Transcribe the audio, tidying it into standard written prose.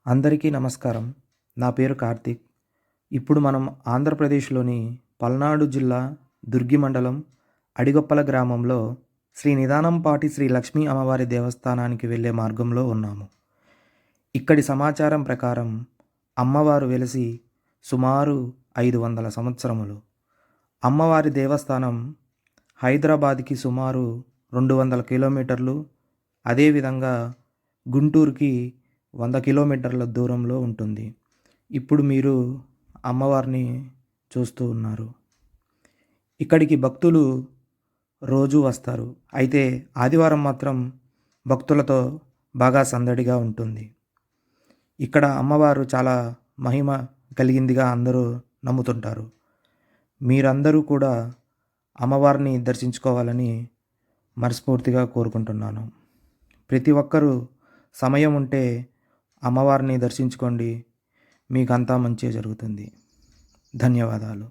అందరికీ నమస్కారం. నా పేరు కార్తీక్. ఇప్పుడు మనం ఆంధ్రప్రదేశ్‌లోని పల్నాడు జిల్లా దుర్గి మండలం అడిగొప్పల గ్రామంలో శ్రీ నిదానంపాటి శ్రీ లక్ష్మీ అమ్మవారి దేవస్థానానికి వెళ్ళే మార్గంలో ఉన్నాము. ఇక్కడి సమాచారం ప్రకారం అమ్మవారు వెలసి సుమారు 500 సంవత్సరములు. అమ్మవారి దేవస్థానం హైదరాబాద్‌కి సుమారు 200 కిలోమీటర్లు, అదేవిధంగా గుంటూరుకి 100 కిలోమీటర్ల దూరంలో ఉంటుంది. ఇప్పుడు మీరు అమ్మవారిని చూస్తూ ఉన్నారు. ఇక్కడికి భక్తులు రోజూ వస్తారు. అయితే ఆదివారం మాత్రం భక్తులతో బాగా సందడిగా ఉంటుంది. ఇక్కడ అమ్మవారు చాలా మహిమ కలిగిందిగా అందరూ నమ్ముతుంటారు. మీరందరూ కూడా అమ్మవారిని దర్శించుకోవాలని మనస్ఫూర్తిగా కోరుకుంటున్నాను. ప్రతి ఒక్కరూ సమయం ఉంటే అమ్మవారిని దర్శించుకోండి. మీకంతా మంచే జరుగుతుంది. ధన్యవాదాలు.